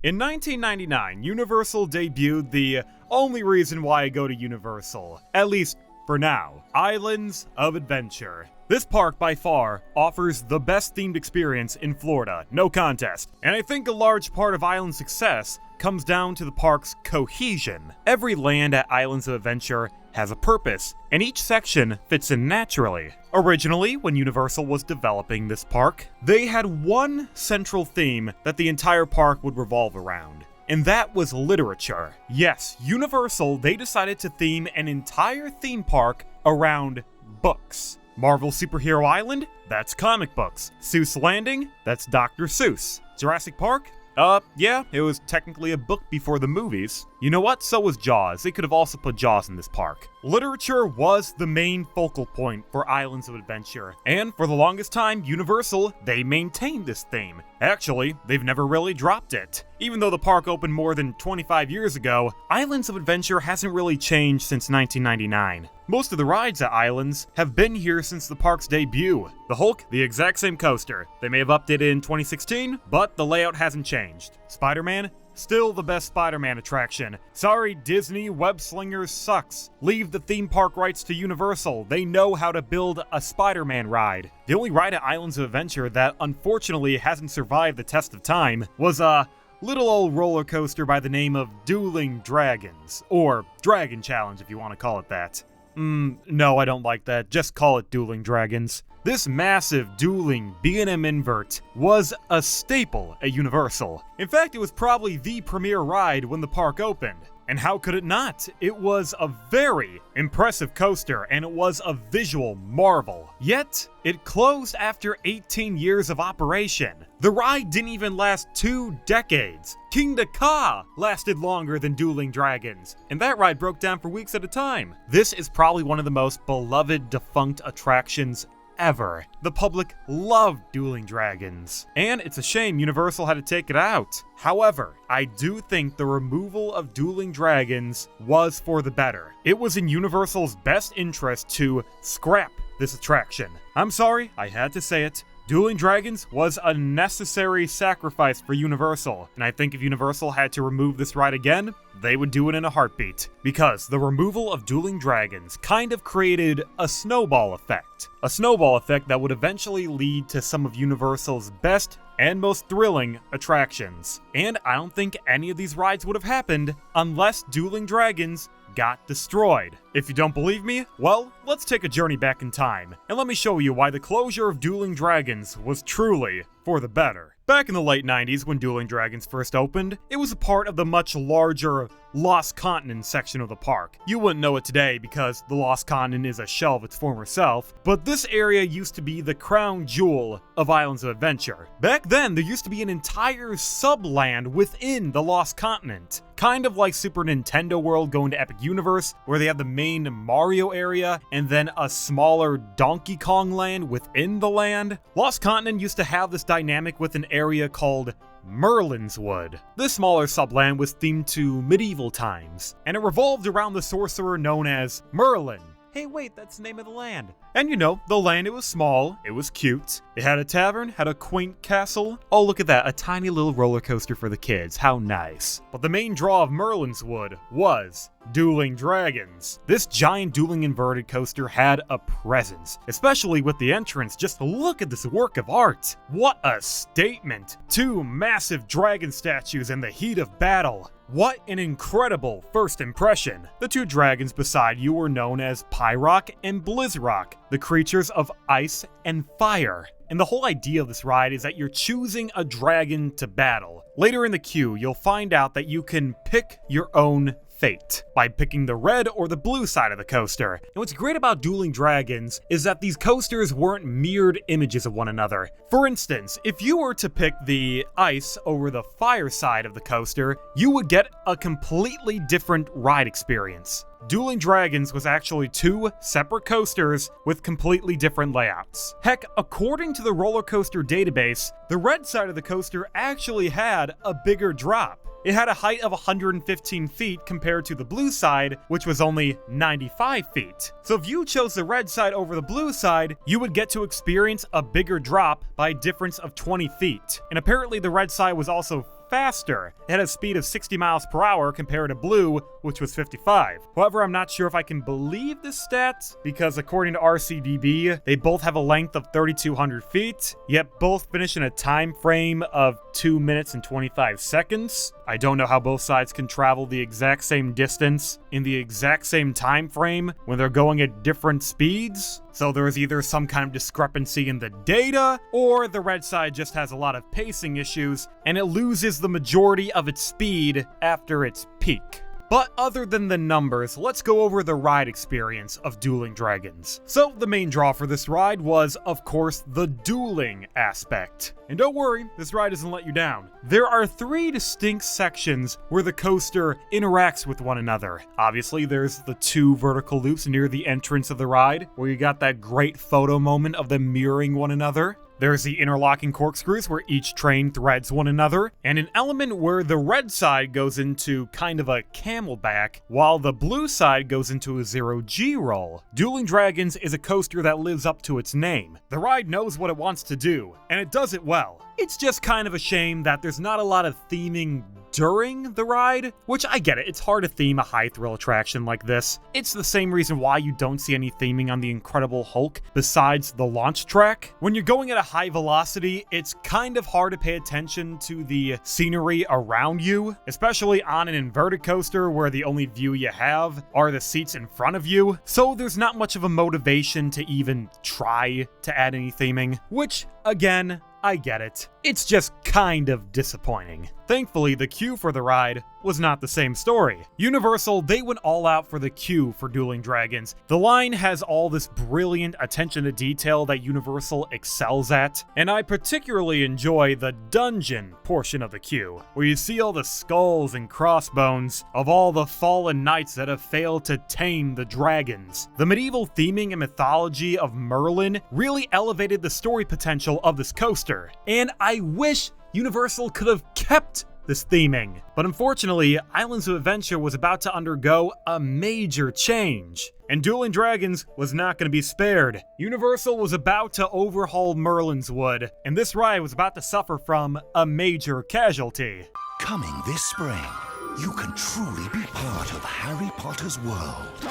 In 1999, Universal debuted the only reason why I go to Universal, at least for now, Islands of Adventure. This park, by far, offers the best themed experience in Florida, no contest. And I think a large part of Island's success comes down to the park's cohesion. Every land at Islands of Adventure has a purpose, and each section fits in naturally. Originally, when Universal was developing this park, they had one central theme that the entire park would revolve around. And that was literature. Yes, Universal, they decided to theme an entire theme park around books. Marvel Superhero Island? That's comic books. Seuss Landing? That's Dr. Seuss. Jurassic Park? Yeah, it was technically a book before the movies. You know what? So was Jaws. They could have also put Jaws in this park. Literature was the main focal point for Islands of Adventure, and for the longest time, Universal, they maintained this theme. Actually, they've never really dropped it. Even though the park opened more than 25 years ago, Islands of Adventure hasn't really changed since 1999. Most of the rides at Islands have been here since the park's debut. The Hulk, the exact same coaster. They may have updated in 2016, but the layout hasn't changed. Spider-Man? Still the best Spider-Man attraction. Sorry, Disney, Web Slingers sucks. Leave the theme park rights to Universal. They know how to build a Spider-Man ride. The only ride at Islands of Adventure that unfortunately hasn't survived the test of time was a little old roller coaster by the name of Dueling Dragons. Or Dragon Challenge if you want to call it that. No, I don't like that. Just call it Dueling Dragons. This massive dueling B&M invert was a staple at Universal. In fact, it was probably the premier ride when the park opened. And how could it not? It was a very impressive coaster, and it was a visual marvel. Yet, it closed after 18 years of operation. The ride didn't even last 2 decades. King Ka lasted longer than Dueling Dragons, and that ride broke down for weeks at a time. This is probably one of the most beloved defunct attractions ever. The public loved Dueling Dragons, and it's a shame Universal had to take it out. However, I do think the removal of Dueling Dragons was for the better. It was in Universal's best interest to scrap this attraction. I'm sorry, I had to say it. Dueling Dragons was a necessary sacrifice for Universal, and I think if Universal had to remove this ride again, they would do it in a heartbeat. Because the removal of Dueling Dragons kind of created a snowball effect. A snowball effect that would eventually lead to some of Universal's best and most thrilling attractions. And I don't think any of these rides would have happened unless Dueling Dragons got destroyed. If you don't believe me, well, let's take a journey back in time, and let me show you why the closure of Dueling Dragons was truly for the better. Back in the late 90s, when Dueling Dragons first opened, it was a part of the much larger Lost Continent section of the park. You wouldn't know it today because the Lost Continent is a shell of its former self, but this area used to be the crown jewel of Islands of Adventure. Back then, there used to be an entire subland within the Lost Continent. Kind of like Super Nintendo World going to Epic Universe, where they have the main Mario area and then a smaller Donkey Kong land within the land. Lost Continent used to have this dynamic with an area called Merlin's Wood. This smaller subland was themed to medieval times, and it revolved around the sorcerer known as Merlin. Hey wait, that's the name of the land. And you know, the land, it was small, it was cute, it had a tavern, had a quaint castle. Oh look at that, a tiny little roller coaster for the kids, how nice. But the main draw of Merlin's Wood was Dueling Dragons. This giant dueling inverted coaster had a presence, especially with the entrance. Just look at this work of art. What a statement. 2 massive dragon statues in the heat of battle. What an incredible first impression. The 2 dragons beside you were known as Pyrock and Blizzrock, the creatures of ice and fire. And the whole idea of this ride is that you're choosing a dragon to battle. Later in the queue, you'll find out that you can pick your own fate by picking the red or the blue side of the coaster. And what's great about Dueling Dragons is that these coasters weren't mirrored images of one another. For instance, if you were to pick the ice over the fire side of the coaster, you would get a completely different ride experience. Dueling Dragons was actually 2 separate coasters with completely different layouts. Heck, according to the roller coaster database, the red side of the coaster actually had a bigger drop. It had a height of 115 feet compared to the blue side, which was only 95 feet. So if you chose the red side over the blue side, you would get to experience a bigger drop by a difference of 20 feet. And apparently the red side was also faster. It had a speed of 60 miles per hour compared to blue, which was 55. However, I'm not sure if I can believe this stat, because according to RCDB, they both have a length of 3,200 feet, yet both finish in a time frame of 2 minutes and 25 seconds. I don't know how both sides can travel the exact same distance in the exact same time frame when they're going at different speeds. So there is either some kind of discrepancy in the data, or the red side just has a lot of pacing issues, and it loses the majority of its speed after its peak. But other than the numbers, let's go over the ride experience of Dueling Dragons. So the main draw for this ride was, of course, the dueling aspect. And don't worry, this ride doesn't let you down. There are 3 distinct sections where the coaster interacts with one another. Obviously, there's the 2 vertical loops near the entrance of the ride, where you got that great photo moment of them mirroring one another. There's the interlocking corkscrews where each train threads one another, and an element where the red side goes into kind of a camelback, while the blue side goes into a 0G roll. Dueling Dragons is a coaster that lives up to its name. The ride knows what it wants to do, and it does it well. It's just kind of a shame that there's not a lot of theming during the ride, which I get it, it's hard to theme a high thrill attraction like this. It's the same reason why you don't see any theming on the Incredible Hulk besides the launch track. When you're going at a high velocity, it's kind of hard to pay attention to the scenery around you, especially on an inverted coaster where the only view you have are the seats in front of you, so there's not much of a motivation to even try to add any theming, which, again, I get it. It's just kind of disappointing. Thankfully, the queue for the ride was not the same story. Universal, they went all out for the queue for Dueling Dragons. The line has all this brilliant attention to detail that Universal excels at, and I particularly enjoy the dungeon portion of the queue, where you see all the skulls and crossbones of all the fallen knights that have failed to tame the dragons. The medieval theming and mythology of Merlin really elevated the story potential of this coaster, and I wish Universal could have kept this theming. But unfortunately, Islands of Adventure was about to undergo a major change, and Dueling Dragons was not going to be spared. Universal was about to overhaul Merlin's Wood, and this ride was about to suffer from a major casualty. Coming this spring, you can truly be part of Harry Potter's world,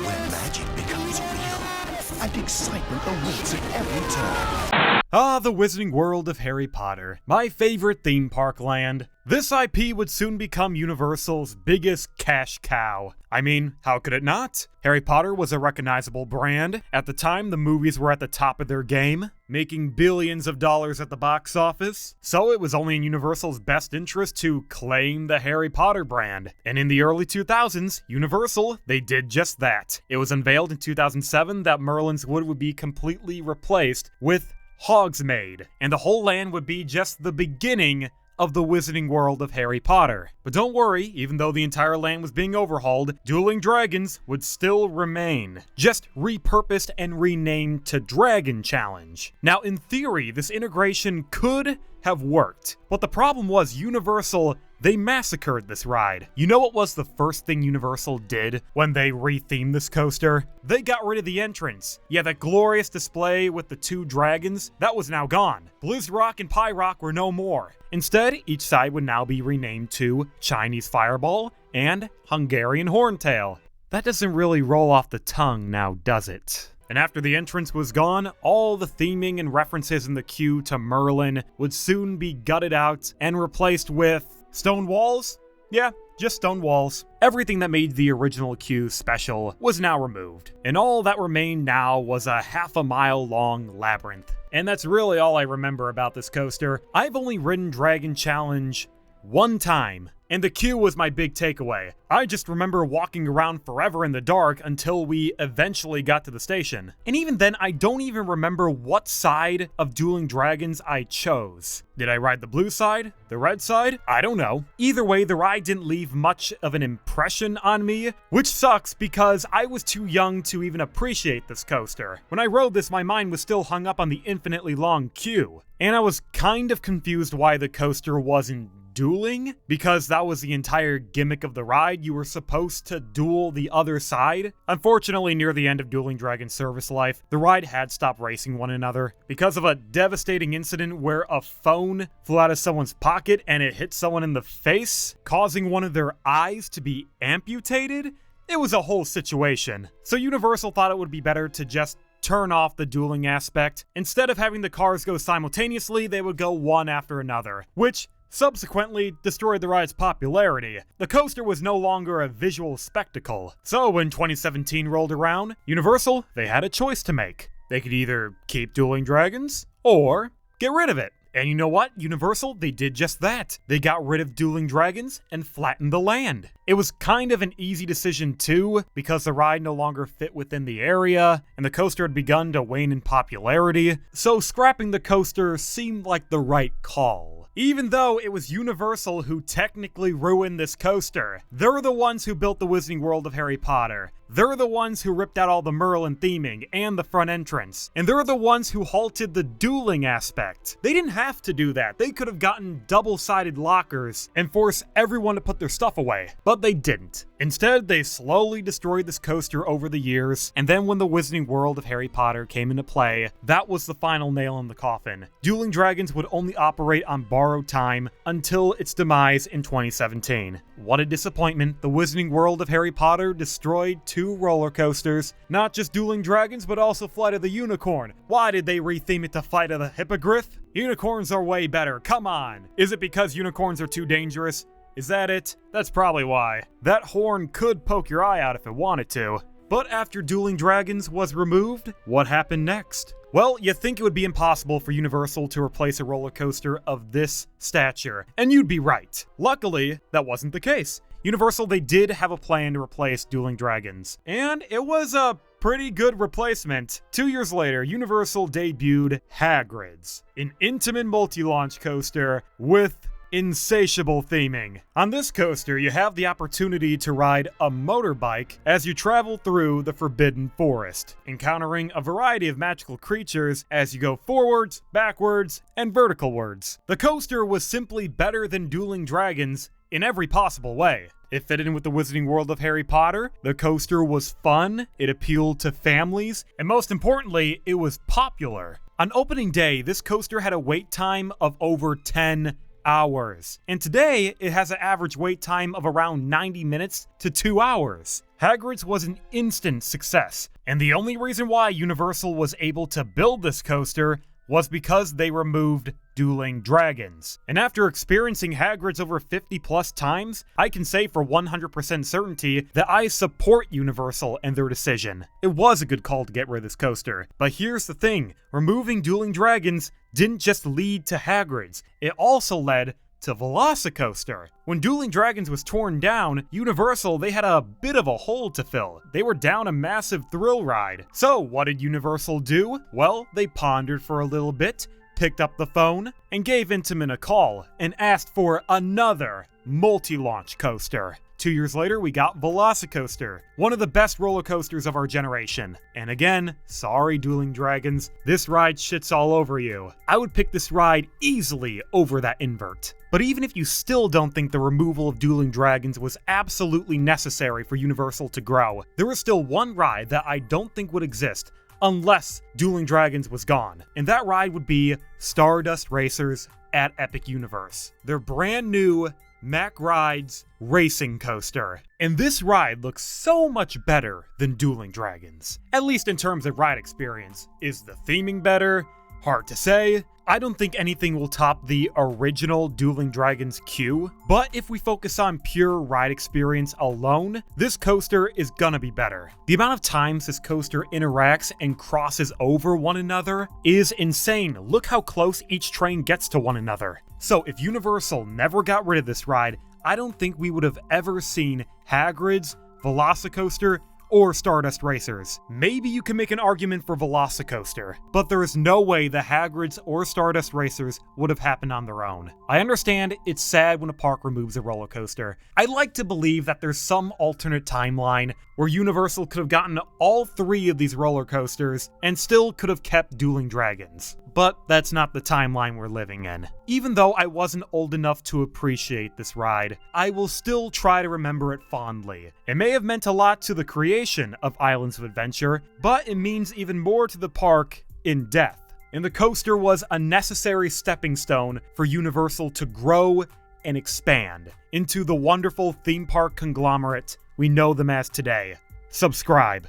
where magic becomes real and excitement awaits at every turn. Ah, the Wizarding World of Harry Potter, my favorite theme park land. This IP would soon become Universal's biggest cash cow. I mean, how could it not? Harry Potter was a recognizable brand. At the time, the movies were at the top of their game, making billions of dollars at the box office. So it was only in Universal's best interest to claim the Harry Potter brand. And in the early 2000s, Universal, they did just that. It was unveiled in 2007 that Merlin's Wood would be completely replaced with Hogsmeade, and the whole land would be just the beginning of the Wizarding World of Harry Potter. But don't worry, even though the entire land was being overhauled, Dueling Dragons would still remain, just repurposed and renamed to Dragon Challenge. Now, in theory, this integration could have worked, but the problem was Universal, they massacred this ride. You know what was the first thing Universal did when they rethemed this coaster? They got rid of the entrance. Yeah, that glorious display with the 2 dragons, that was now gone. Blizz Rock and Pie Rock were no more. Instead, each side would now be renamed to Chinese Fireball and Hungarian Horntail. That doesn't really roll off the tongue now, does it? And after the entrance was gone, all the theming and references in the queue to Merlin would soon be gutted out and replaced with stone walls? Yeah, just stone walls. Everything that made the original queue special was now removed, and all that remained now was a half-a-mile long labyrinth. And that's really all I remember about this coaster. I've only ridden Dragon Challenge one time, and the queue was my big takeaway. I just remember walking around forever in the dark until we eventually got to the station. And even then, I don't even remember what side of Dueling Dragons I chose. Did I ride the blue side? The red side? I don't know. Either way, the ride didn't leave much of an impression on me, which sucks because I was too young to even appreciate this coaster. When I rode this, my mind was still hung up on the infinitely long queue, and I was kind of confused why the coaster wasn't dueling, because that was the entire gimmick of the ride. You were supposed to duel the other side. Unfortunately, near the end of Dueling Dragons' service life, the ride had stopped racing one another because of a devastating incident where a phone flew out of someone's pocket and it hit someone in the face, causing one of their eyes to be amputated. It was a whole situation. So Universal thought it would be better to just turn off the dueling aspect. Instead of having the cars go simultaneously, they would go one after another, which subsequently destroyed the ride's popularity. The coaster was no longer a visual spectacle. So when 2017 rolled around, Universal, they had a choice to make. They could either keep Dueling Dragons or get rid of it. And you know what? Universal, they did just that. They got rid of Dueling Dragons and flattened the land. It was kind of an easy decision too, because the ride no longer fit within the area, and the coaster had begun to wane in popularity, so scrapping the coaster seemed like the right call. Even though it was Universal who technically ruined this coaster. They're the ones who built the Wizarding World of Harry Potter. They're the ones who ripped out all the Merlin theming and the front entrance. And they're the ones who halted the dueling aspect. They didn't have to do that. They could have gotten double-sided lockers and forced everyone to put their stuff away. But they didn't. Instead, they slowly destroyed this coaster over the years, and then when the Wizarding World of Harry Potter came into play, that was the final nail in the coffin. Dueling Dragons would only operate on borrowed time until its demise in 2017. What a disappointment. The Wizarding World of Harry Potter destroyed two roller coasters, not just Dueling Dragons, but also Flight of the Unicorn. Why did they retheme it to Flight of the Hippogriff? Unicorns are way better, come on! Is it because unicorns are too dangerous? Is that it? That's probably why. That horn could poke your eye out if it wanted to. But after Dueling Dragons was removed, what happened next? Well, you'd think it would be impossible for Universal to replace a roller coaster of this stature, and you'd be right. Luckily, that wasn't the case. Universal, they did have a plan to replace Dueling Dragons, and it was a pretty good replacement. 2 years later, Universal debuted Hagrid's, an intimate multi-launch coaster with insatiable theming. On this coaster, you have the opportunity to ride a motorbike as you travel through the Forbidden Forest, encountering a variety of magical creatures as you go forwards, backwards, and verticalwards. The coaster was simply better than Dueling Dragons in every possible way. It fit in with the Wizarding World of Harry Potter, the coaster was fun, it appealed to families, and most importantly, it was popular. On opening day, this coaster had a wait time of over 10 hours. And today, it has an average wait time of around 90 minutes to 2 hours. Hagrid's was an instant success, and the only reason why Universal was able to build this coaster was because they removed Dueling Dragons. And after experiencing Hagrid's over 50 plus times, I can say for 100% certainty that I support Universal and their decision. It was a good call to get rid of this coaster. But here's the thing, removing Dueling Dragons didn't just lead to Hagrid's, it also led to Velocicoaster. When Dueling Dragons was torn down, Universal, they had a bit of a hole to fill. They were down a massive thrill ride. So what did Universal do? Well, they pondered for a little bit, picked up the phone, and gave Intamin a call, and asked for another multi-launch coaster. 2 years later, we got Velocicoaster, one of the best roller coasters of our generation. And again, sorry Dueling Dragons, this ride shits all over you. I would pick this ride easily over that invert. But even if you still don't think the removal of Dueling Dragons was absolutely necessary for Universal to grow, there is still one ride that I don't think would exist unless Dueling Dragons was gone. And that ride would be Stardust Racers at Epic Universe. Their brand new Mack Rides racing coaster. And this ride looks so much better than Dueling Dragons. At least in terms of ride experience. Is the theming better? Hard to say. I don't think anything will top the original Dueling Dragons queue, but if we focus on pure ride experience alone, this coaster is gonna be better. The amount of times this coaster interacts and crosses over one another is insane. Look how close each train gets to one another. So if Universal never got rid of this ride, I don't think we would have ever seen Hagrid's, Velocicoaster, or Stardust Racers. Maybe you can make an argument for Velocicoaster, but there is no way the Hagrid's or Stardust Racers would have happened on their own. I understand it's sad when a park removes a roller coaster. I'd like to believe that there's some alternate timeline where Universal could have gotten all three of these roller coasters and still could have kept Dueling Dragons. but that's not the timeline we're living in. Even though I wasn't old enough to appreciate this ride, I will still try to remember it fondly. It may have meant a lot to the creation of Islands of Adventure, but it means even more to the park in death. And the coaster was a necessary stepping stone for Universal to grow and expand into the wonderful theme park conglomerate we know them as today. Subscribe.